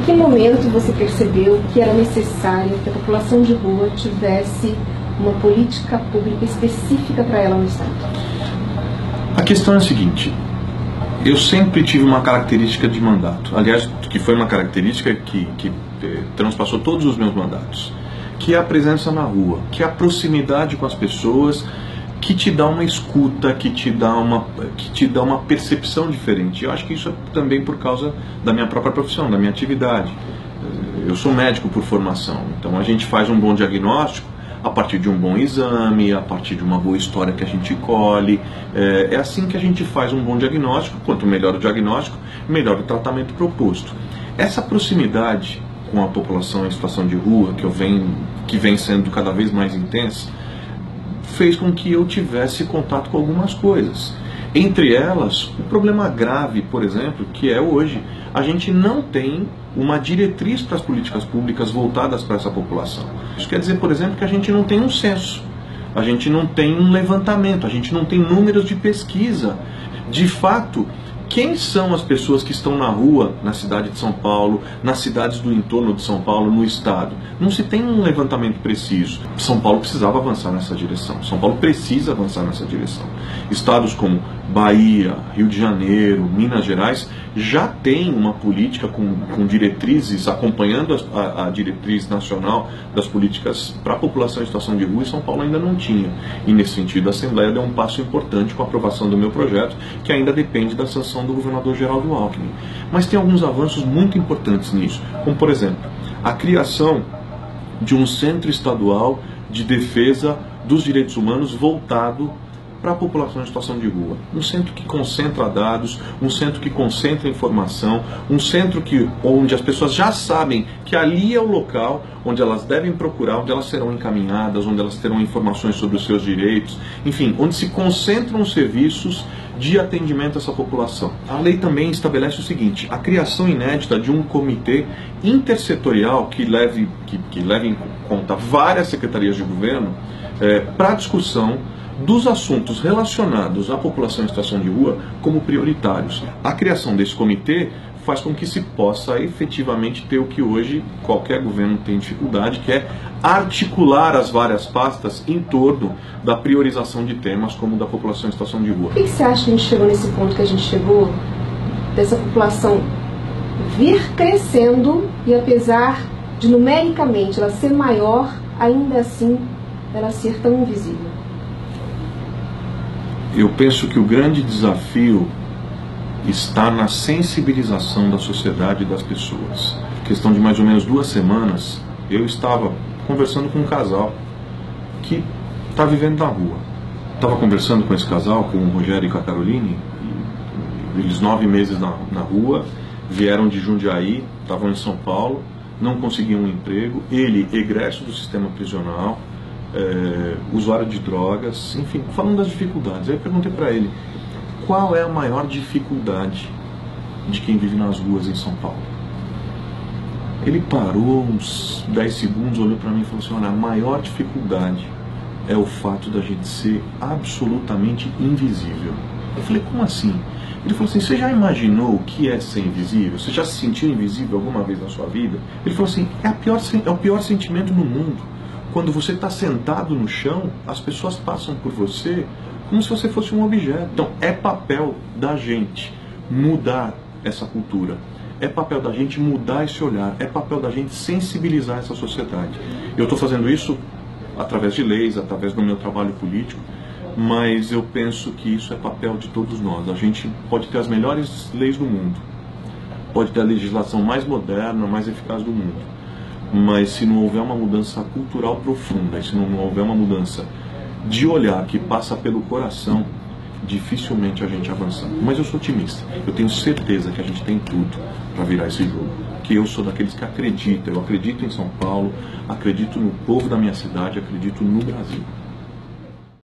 que momento você percebeu que era necessário que a população de rua tivesse uma política pública específica para ela no Estado? A questão é a seguinte: eu sempre tive uma característica de mandato, aliás, que foi uma característica que transpassou todos os meus mandatos, que é a presença na rua, que é a proximidade com as pessoas, que te dá uma escuta, que te dá uma percepção diferente. Eu acho que isso é também por causa da minha própria profissão, da minha atividade. Eu sou médico por formação, então a gente faz um bom diagnóstico a partir de um bom exame, a partir de uma boa história que a gente colhe. É assim que a gente faz um bom diagnóstico. Quanto melhor o diagnóstico, melhor o tratamento proposto. Essa proximidade com a população em situação de rua, que vem sendo cada vez mais intensa, fez com que eu tivesse contato com algumas coisas. Entre elas, o problema grave, por exemplo, que é hoje, a gente não tem uma diretriz para as políticas públicas voltadas para essa população. Isso quer dizer, por exemplo, que a gente não tem um censo, a gente não tem um levantamento, a gente não tem números de pesquisa. De fato, quem são as pessoas que estão na rua, na cidade de São Paulo, nas cidades do entorno de São Paulo, no estado? Não se tem um levantamento preciso. São Paulo precisava avançar nessa direção. São Paulo precisa avançar nessa direção. Estados como Bahia, Rio de Janeiro, Minas Gerais já têm uma política com diretrizes, acompanhando a diretriz nacional das políticas para a população em situação de rua, e São Paulo ainda não tinha. E nesse sentido, a Assembleia deu um passo importante com a aprovação do meu projeto, que ainda depende da sanção do governador Geraldo Alckmin. Mas tem alguns avanços muito importantes nisso, como por exemplo, a criação de um centro estadual de defesa dos direitos humanos voltado para a população em situação de rua. Um centro que concentra dados, um centro que concentra informação, um centro onde as pessoas já sabem que ali é o local onde elas devem procurar, onde elas serão encaminhadas, onde elas terão informações sobre os seus direitos, enfim, onde se concentram os serviços de atendimento a essa população. A lei também estabelece o seguinte: a criação inédita de um comitê intersetorial que leve em conta várias secretarias de governo para discussão dos assuntos relacionados à população em situação de rua como prioritários. A criação desse comitê faz com que se possa efetivamente ter o que hoje qualquer governo tem dificuldade, que é articular as várias pastas em torno da priorização de temas como o da população em situação de rua. Por que você acha que a gente chegou nesse ponto que a gente chegou, dessa população vir crescendo e, apesar de numericamente ela ser maior, ainda assim ela ser tão invisível? Eu penso que o grande desafio está na sensibilização da sociedade e das pessoas. Em questão de mais ou menos 2 semanas, eu estava conversando com um casal que está vivendo na rua. Estava conversando com esse casal, com o Rogério e com a Caroline, eles 9 meses na rua, vieram de Jundiaí, estavam em São Paulo, não conseguiam um emprego, ele egresso do sistema prisional, usuário de drogas, enfim, falando das dificuldades. Aí eu perguntei para ele: qual é a maior dificuldade de quem vive nas ruas em São Paulo? Ele parou uns 10 segundos, olhou para mim e falou assim: olha, a maior dificuldade é o fato da gente ser absolutamente invisível. Eu falei: como assim? Ele falou assim: você já imaginou o que é ser invisível? Você já se sentiu invisível alguma vez na sua vida? Ele falou assim: é o pior sentimento no mundo. Quando você está sentado no chão, as pessoas passam por você como se você fosse um objeto. Então, é papel da gente mudar essa cultura. É papel da gente mudar esse olhar. É papel da gente sensibilizar essa sociedade. Eu estou fazendo isso através de leis, através do meu trabalho político, mas eu penso que isso é papel de todos nós. A gente pode ter as melhores leis do mundo, pode ter a legislação mais moderna, mais eficaz do mundo, mas se não houver uma mudança cultural profunda, se não houver uma mudança de olhar que passa pelo coração, dificilmente a gente avança. Mas eu sou otimista, eu tenho certeza que a gente tem tudo para virar esse jogo, que eu sou daqueles que acreditam, eu acredito em São Paulo, acredito no povo da minha cidade, acredito no Brasil.